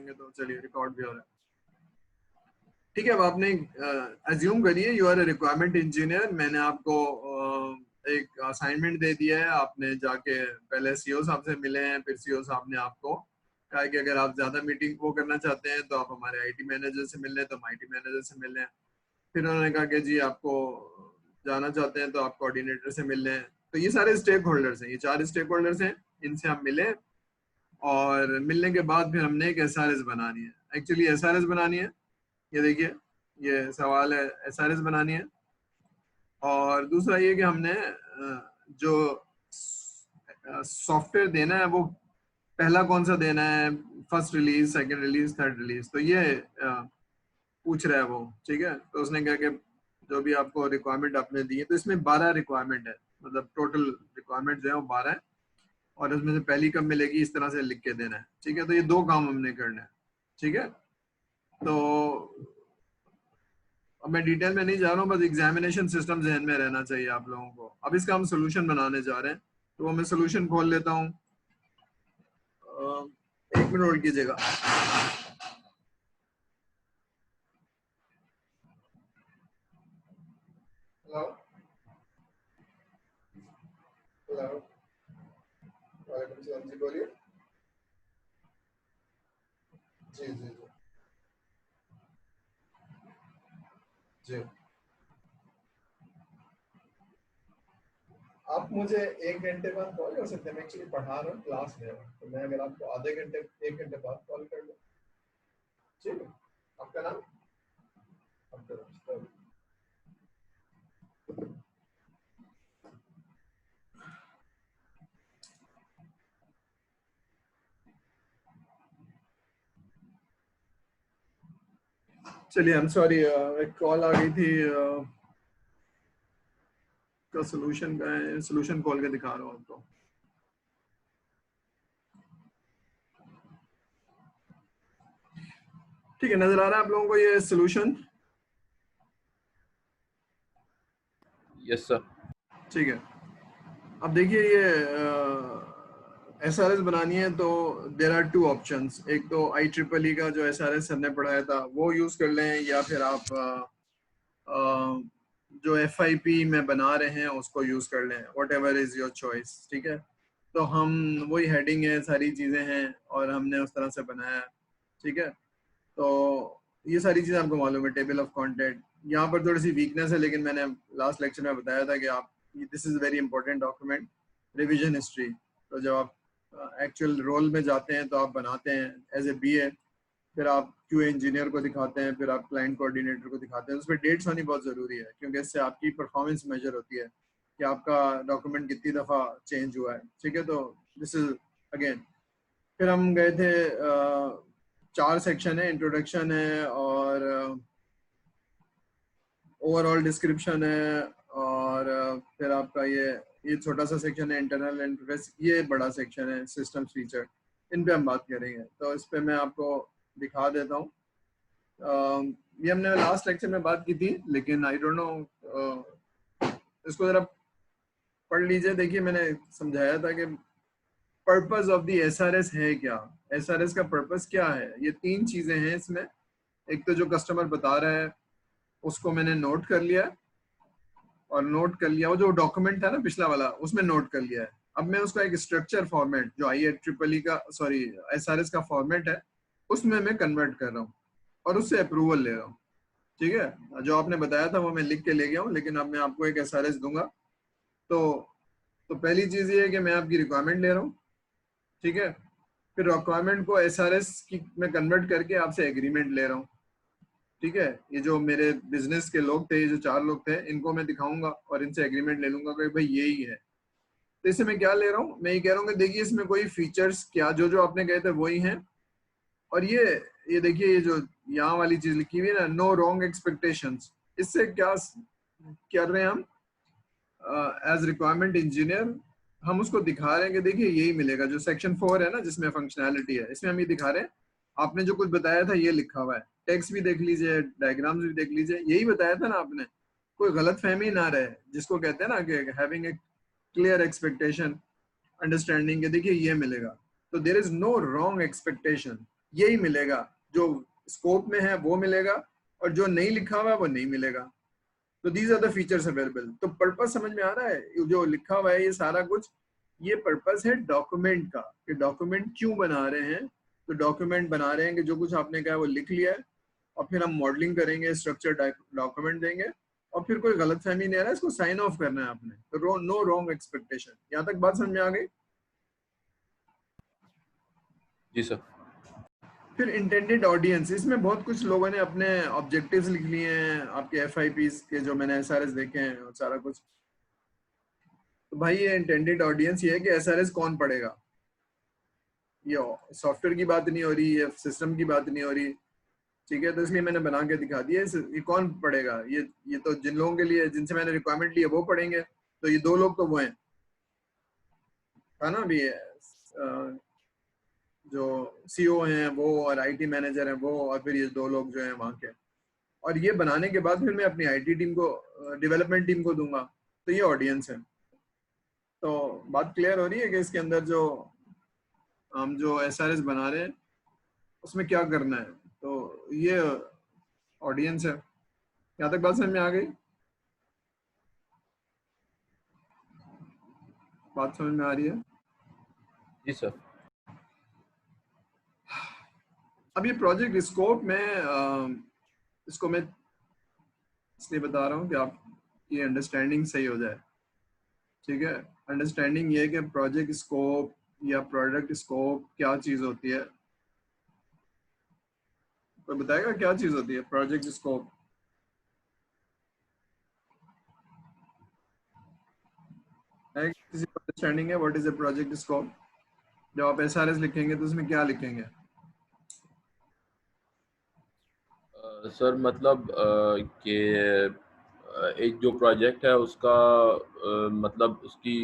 जाएंगे तो चलिए रिकॉर्ड भी हो रहा है। ठीक है, अब आपने अज्यूम करिए you are a requirement engineer. मैंने आपको एक असाइनमेंट दे दिया है, आपने जाके पहले सीईओ साहब से मिले हैं, फिर सीईओ साहब ने आपको कहा कि अगर आप ज्यादा मीटिंग वो करना चाहते हैं तो आप हमारे आईटी मैनेजर से मिल लें, तो हम आईटी मैनेजर से मिल लें। फिर उन्होंने कहा कि जी आपको जाना चाहते हैं तो आप कोऑर्डिनेटर से मिल लें। तो ये सारे स्टेक होल्डर्स हैं, ये 4 स्टेक होल्डर्स हैं, इनसे हम मिले और मिलने के बाद फिर हमने एक एसआरएस बनानी है। एक्चुअली एसआरएस बनानी है, ये देखिए ये सवाल है, एसआरएस बनानी है। और दूसरा ये कि हमने जो सॉफ्टवेयर देना है वो पहला कौन सा देना है, first release, second release, third release, तो ये पूछ रहा है वो। ठीक है, तो उसने कहा कि जो भी आपको रिक्वायरमेंट आपने दी है, तो इसमें 12 रिक्वायरमेंट है, मतलब टोटल रिक्वायरमेंट जो है वो 12 है और उसमें से पहली कब मिलेगी इस तरह से लिख के देना है। ठीक है, तो ये 2 काम हमने करना है। ठीक है, तो अब मैं डिटेल में नहीं जा रहा हूँ, बस एग्जामिनेशन सिस्टम जहन में रहना चाहिए आप लोगों को। अब इसका हम सोल्यूशन बनाने जा रहे हैं, तो मैं सोल्यूशन खोल लेता हूँ। 1 मिनट होल्ड कीजिएगा। हेलो हेलो, वालेकुम सलाम जी, बोलिए। जी जी जी जी, आप मुझे 1 घंटे बाद कॉल कर सकते हैं, मैं एक्चुअली पढ़ा रहा हूँ, क्लास में हूँ, तो मैं अगर आपको आधे घंटे 1 घंटे बाद कॉल कर लूँ। ठीक है, आपका नाम? आपका नाम? चलिए, आई एम सॉरी, एक कॉल आ गई थी, का सोल्यूशन का है, सोल्यूशन खोल के दिखा रहा हूँ आपको। ठीक है, नजर आ रहा है आप लोगों को ये सोल्यूशन? Yes sir. ठीक है, अब देखिए ये एसआरएस बनानी है तो देर आर 2 ऑप्शंस। एक तो IEEE का जो एसआरएस सर ने पढ़ाया था वो यूज कर लें, या फिर आप जो FIP में बना रहे हैं उसको यूज कर लें, what ever is your choice. ठीक है, तो हम वही हेडिंग है, सारी चीजें हैं और हमने उस तरह से बनाया। ठीक है, तो ये सारी चीजें आपको मालूम है, टेबल ऑफ कंटेंट। यहाँ पर थोड़ी सी वीकनेस है, लेकिन मैंने लास्ट लेक्चर में बताया था कि आप, this is very important document, revision history. तो जब आप एक्चुअल रोल में जाते हैं तो आप बनाते हैं एज ए BA, फिर आप QA इंजीनियर को दिखाते हैं, फिर आप क्लाइंट कोऑर्डिनेटर को दिखाते हैं। उस पर डेट्स होनी बहुत ज़रूरी है, क्योंकि इससे आपकी परफॉर्मेंस मेजर होती है कि आपका डॉक्यूमेंट कितनी दफ़ा चेंज हुआ है। ठीक है, तो दिस इज अगेन। फिर हम गए थे 4 सेक्शन है, इंट्रोडक्शन है और ओवरऑल डिस्क्रिप्शन है, और फिर आपका ये छोटा सा सेक्शन है इंटरनल इंटरफेस, ये बड़ा सेक्शन है सिस्टम फीचर। इन पे हम बात करेंगे, तो इस पे मैं आपको दिखा देता हूँ। ये हमने लास्ट लेक्चर में बात की थी, लेकिन आई डोंट नो, इसको जरा पढ़ लीजिए। देखिए मैंने समझाया था कि पर्पस ऑफ द एसआरएस है क्या, एसआरएस का पर्पस क्या है। ये 3 चीजें हैं इसमें। एक तो जो कस्टमर बता रहा है उसको मैंने नोट कर लिया, और नोट कर लिया, वो जो डॉक्यूमेंट था ना पिछला वाला उसमें नोट कर लिया है। अब मैं उसका एक स्ट्रक्चर फॉर्मेट जो IEEE का, सॉरी, एसआरएस का फॉर्मेट है, उसमें मैं कन्वर्ट कर रहा हूँ और उससे अप्रूवल ले रहा हूँ। ठीक है, जो आपने बताया था वो मैं लिख के ले गया हूँ, लेकिन अब मैं आपको एक एसआरएस दूंगा। तो पहली चीज ये है कि मैं आपकी रिक्वायरमेंट ले रहा हूँ। ठीक है, फिर रिक्वायरमेंट को एसआरएस की में कन्वर्ट करके आपसे एग्रीमेंट ले रहा हूँ। ठीक है, ये जो मेरे बिजनेस के लोग थे, ये जो 4 लोग थे, इनको मैं दिखाऊंगा और इनसे एग्रीमेंट ले लूंगा कि भाई यही है। तो इससे मैं क्या ले रहा हूँ, मैं ये कह रहा हूँ कि देखिए इसमें कोई फीचर्स क्या, जो जो आपने कहे थे वही हैं। और ये देखिए, ये जो यहाँ वाली चीज लिखी हुई है ना, नो रॉन्ग एक्सपेक्टेशंस, इससे क्या कर रहे हैं हम एज रिक्वायरमेंट इंजीनियर, हम उसको दिखा रहे हैं कि देखिए यही मिलेगा। जो सेक्शन 4 है ना जिसमें फंक्शनैलिटी है, इसमें हम ये दिखा रहे हैं आपने जो कुछ बताया था ये लिखा हुआ है। टेक्स्ट भी देख लीजिए, डायग्राम्स भी देख लीजिए, यही बताया था ना आपने। कोई गलत फहमी ना रहे, जिसको कहते हैं ना कि having a clear expectation, understanding के, देखिए ये मिलेगा। तो there is no wrong expectation. यही मिलेगा, जो स्कोप में है वो मिलेगा और जो नहीं लिखा हुआ है वो नहीं मिलेगा। तो these are the features available. तो पर्पस समझ में आ रहा है, जो लिखा हुआ है ये सारा कुछ, ये पर्पस है डॉक्यूमेंट का, कि डॉक्यूमेंट क्यों बना रहे हैं। तो डॉक्यूमेंट बना रहे हैं कि जो कुछ आपने कहा वो लिख लिया है, और फिर हम मॉडलिंग करेंगे, स्ट्रक्चर डॉक्यूमेंट देंगे, और फिर कोई गलत फहमी नहीं आ रहा है, इसको साइन ऑफ करना है आपने। तो नो रॉन्ग एक्सपेक्टेशन। यहाँ तक बात समझ में आ गई? जी सर। फिर इंटेंडेड ऑडियंस, इसमें बहुत कुछ लोगों ने अपने ऑब्जेक्टिव्स लिख लिए हैं, आपके एफआईपीज के जो मैंने एसआरएस देखे हैं और सारा कुछ। तो भाई ये इंटेंडेड ऑडियंस ये है कि एसआरएस कौन पढ़ेगा। ये सॉफ्टवेयर की बात नहीं हो रही, ये सिस्टम की बात नहीं हो रही, ठीक है। तो इसलिए मैंने बना के दिखा दिया। ये कौन पढ़ेगा, ये तो जिन लोगों के लिए, जिनसे मैंने रिक्वायरमेंट ली है वो पढ़ेंगे। तो ये दो लोग तो वो हैं, है ना, अभी जो सीईओ हैं वो और आईटी मैनेजर हैं वो, और फिर ये दो लोग जो हैं वहाँ के। और ये बनाने के बाद फिर मैं अपनी आईटी टीम को, डेवलपमेंट टीम को दूंगा। तो ये ऑडियंस है। तो बात क्लियर हो रही है कि इसके अंदर जो हम जो एसआरएस बना रहे हैं उसमें क्या करना है। तो ये ऑडियंस है। यहाँ तक बात समझ में आ गई? बात समझ में आ रही है? जी सर। अब ये प्रोजेक्ट स्कोप में इसको मैं इसलिए बता रहा हूँ कि आपकी अंडरस्टैंडिंग सही हो जाए, ठीक है। अंडरस्टैंडिंग ये है कि प्रोजेक्ट स्कोप या प्रोडक्ट स्कोप क्या चीज होती है। कोई बताएगा क्या चीज होती है प्रोजेक्ट स्कोप? है किसी को अंडरस्टैंडिंग है what is a project scope? जब आप एसआरएस लिखेंगे तो उसमें क्या लिखेंगे? सर मतलब कि एक जो प्रोजेक्ट है उसका मतलब उसकी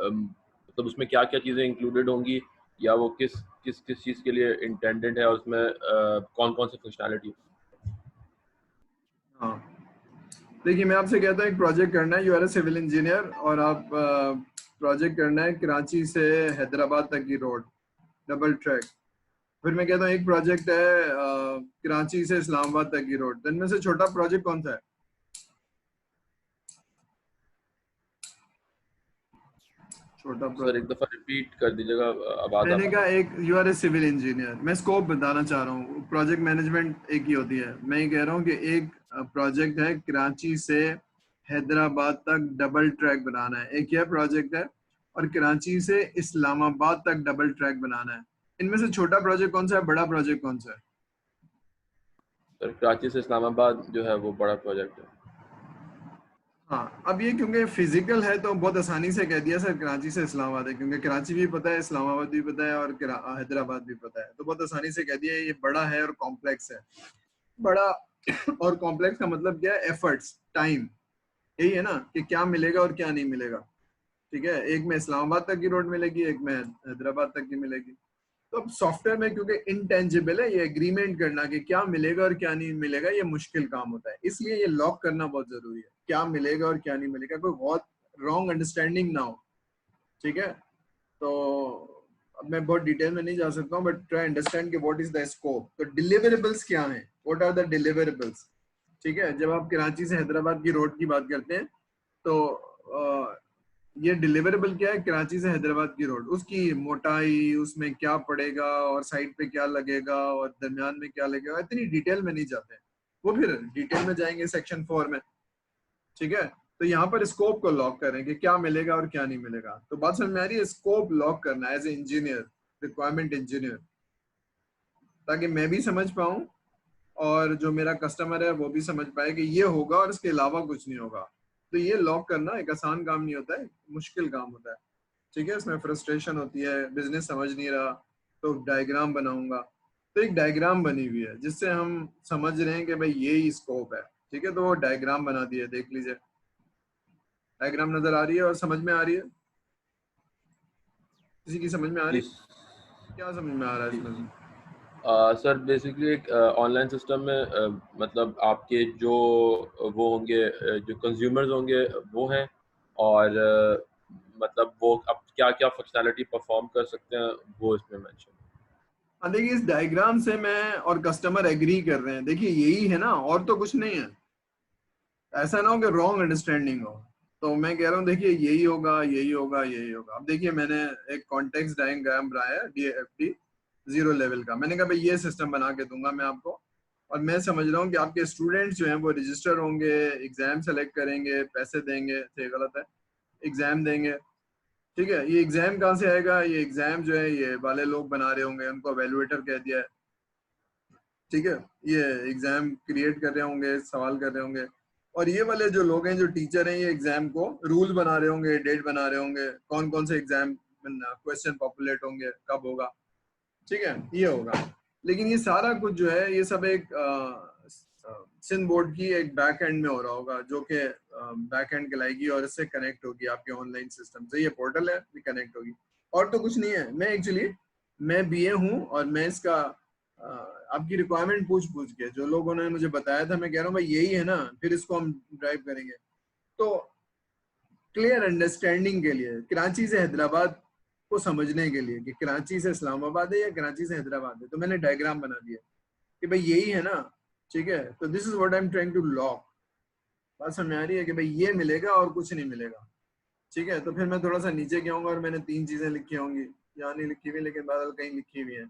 मतलब उसमें क्या क्या चीज़ें इंक्लूडेड होंगी, या वो किस किस किस चीज़ के लिए इंटेंडेड है, उसमें कौन कौन सी फंक्शनैलिटी। हाँ, देखिए मैं आपसे कहता हूँ एक प्रोजेक्ट करना है, you are a civil engineer, और आप प्रोजेक्ट करना है कराची से हैदराबाद तक की रोड, डबल ट्रैक। फिर मैं कहता हूँ एक प्रोजेक्ट है कराची से इस्लामाबाद तक की रोड। तो इनमें से छोटा प्रोजेक्ट कौन सा है? छोटा सर एक प्रोजेक्ट दफ़ा रिपीट कर दीजिएगा, आवाज़ मैंने आप। कहा, एक you are a civil engineer, मैं स्कोप बताना चाह रहा हूँ, प्रोजेक्ट मैनेजमेंट एक ही होती है। मैं ये कह रहा हूँ कि एक प्रोजेक्ट है कराची से हैदराबाद तक डबल ट्रैक बनाना है, एक यह प्रोजेक्ट है, और कराची से इस्लामाबाद तक डबल ट्रैक बनाना है। इनमें से छोटा प्रोजेक्ट कौन सा है, बड़ा प्रोजेक्ट कौन सा है? सर कराची से इस्लामाबाद जो है वो बड़ा प्रोजेक्ट है। हाँ, अब ये क्योंकि फिजिकल है तो बहुत आसानी से कह दिया सर कराची से इस्लामाबाद है, क्योंकि कराची भी पता है, इस्लामाबाद भी पता है, और हैदराबाद भी पता है, तो बहुत आसानी से कह दिया ये बड़ा है और कॉम्प्लेक्स है। बड़ा और कॉम्प्लेक्स का मतलब क्या है? एफर्ट्स, टाइम, यही है ना, कि क्या मिलेगा और क्या नहीं मिलेगा, ठीक है। एक में इस्लामाबाद तक की रोड मिलेगी, एक में हैदराबाद तक की मिलेगी। तो अब सॉफ्टवेयर में क्योंकि इनटेंजिबल है, ये एग्रीमेंट करना कि क्या मिलेगा और क्या नहीं मिलेगा, ये मुश्किल काम होता है, इसलिए ये लॉक करना बहुत जरूरी है, क्या मिलेगा और क्या नहीं मिलेगा, कोई बहुत रॉन्ग अंडरस्टैंडिंग ना हो, ठीक है। तो अब मैं बहुत डिटेल में नहीं जा सकता हूँ, बट ट्राई अंडरस्टैंड कि व्हाट इज द स्कोप। तो डिलीवरेबल्स क्या हैं, व्हाट आर द डिलीवरेबल्स, ठीक है। जब आप कराची से हैदराबाद की रोड की बात करते हैं तो ये डिलीवरेबल क्या है, कराची से हैदराबाद की रोड, उसकी मोटाई, उसमें क्या पड़ेगा, और साइड पे क्या लगेगा, और दरमियान में क्या लगेगा, इतनी डिटेल में नहीं जाते हैं, वो फिर डिटेल में जाएंगे सेक्शन 4 में, ठीक है। तो यहाँ पर स्कोप को लॉक करें कि क्या मिलेगा और क्या नहीं मिलेगा। तो बात समझ में आ रही है, स्कोप लॉक करना as a engineer, requirement engineer, ताकि मैं भी समझ पाऊँ और जो मेरा कस्टमर है वो भी समझ पाए कि ये होगा और इसके अलावा कुछ नहीं होगा। तो ये लॉक करना एक आसान काम नहीं होता है, मुश्किल काम होता है, ठीक है। इसमें फ्रस्ट्रेशन होती है, बिजनेस समझ नहीं रहा, तो डायग्राम बनाऊंगा। तो एक डायग्राम बनी हुई है जिससे हम समझ रहे हैं कि भाई ये ही स्कोप है, ठीक है। तो वो डायग्राम बना दिया, देख लीजिए, डायग्राम नजर आ रही है और समझ में आ रही है? किसी की समझ में आ रही जी है? क्या समझ में आ रहा है जी इसमें जी। से? सर बेसिकली एक ऑनलाइन सिस्टम में मतलब आपके जो वो होंगे जो कंज्यूमर्स होंगे वो हैं, और मतलब वो अब क्या क्या फंक्शनैलिटी परफॉर्म कर सकते हैं वो इसमें मेंशन। हाँ देखिए, इस डायग्राम से मैं और कस्टमर एग्री कर रहे हैं, देखिए यही है ना, और तो कुछ नहीं है। ऐसा ना हो कि रॉन्ग अंडरस्टैंडिंग हो। तो मैं कह रहा हूँ देखिए यही होगा, यही होगा, यही होगा। अब देखिए मैंने एक कॉन्टेक्स्ट डायग्राम बनाया है DFT 0 लेवल का। मैंने कहा भाई ये सिस्टम बना के दूंगा मैं आपको, और मैं समझ रहा हूँ कि आपके स्टूडेंट्स जो हैं वो रजिस्टर होंगे, एग्जाम सेलेक्ट करेंगे, पैसे देंगे, ये गलत है, एग्जाम देंगे। ठीक है, ये एग्जाम कहाँ से आएगा? ये एग्जाम जो है ये वाले लोग बना रहे होंगे, उनको एवेलुएटर कह दिया है। ठीक है, ये एग्जाम क्रिएट कर रहे होंगे, सवाल कर रहे होंगे, और ये वाले जो लोग हैं, जो टीचर हैं, ये एग्जाम को रूल बना रहे होंगे, डेट बना रहे होंगे, कौन कौन से एग्जाम क्वेश्चन पॉपुलेट होंगे, कब होगा। ठीक है, ये होगा। लेकिन ये सारा कुछ जो है ये सब एक सिंध बोर्ड की एक बैक एंड में हो रहा होगा, जो कि बैक एंड कहलाएगी और इससे कनेक्ट होगी आपके ऑनलाइन सिस्टम से। ये पोर्टल है, ये कनेक्ट होगी, और तो कुछ नहीं है। मैं BA हूँ, और मैं इसका आपकी रिक्वायरमेंट पूछ पूछ के जो लोगों ने मुझे बताया था, मैं कह रहा हूँ भाई यही है ना, फिर इसको हम ड्राइव करेंगे। तो क्लियर अंडरस्टैंडिंग के लिए, कराची से हैदराबाद को समझने के लिए कि कराची से इस्लामाबाद है या कराची से हैदराबाद है, तो मैंने डायग्राम बना दिया कि भाई यही है ना। ठीक है, तो this is what I am trying to lock. बात समझ आ रही है कि भाई ये मिलेगा और कुछ नहीं मिलेगा। ठीक है, तो फिर मैं थोड़ा सा नीचे गया हूँ और मैंने 3 चीजें लिखी होंगी, यहाँ नहीं लिखी हुई लेकिन बादल कहीं लिखी हुई है।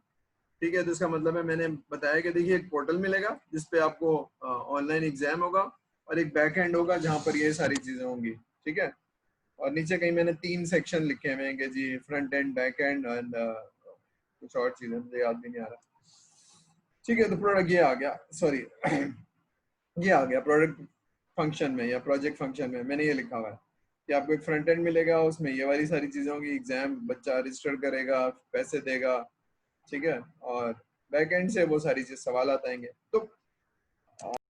ठीक है, तो इसका मतलब है मैंने बताया कि देखिए एक पोर्टल मिलेगा जिसपे आपको ऑनलाइन एग्जाम होगा, और एक बैक एंड होगा जहाँ पर ये सारी चीजें होंगी। ठीक है, और नीचे कहीं मैंने 3 सेक्शन लिखे हुए हैं कि जी front end, back end end कुछ और चीजें मुझे याद भी नहीं आ रहा। ठीक है, तो प्रोडक्ट ये आ गया, सॉरी ये आ गया प्रोडक्ट फंक्शन में या प्रोजेक्ट फंक्शन में मैंने ये लिखा हुआ है कि आपको एक फ्रंट एंड मिलेगा, उसमें ये वाली सारी चीजें होंगी, एग्जाम बच्चा रजिस्टर करेगा, पैसे देगा। ठीक है, और बैक एंड से वो सारी चीज सवाल आएंगे। तो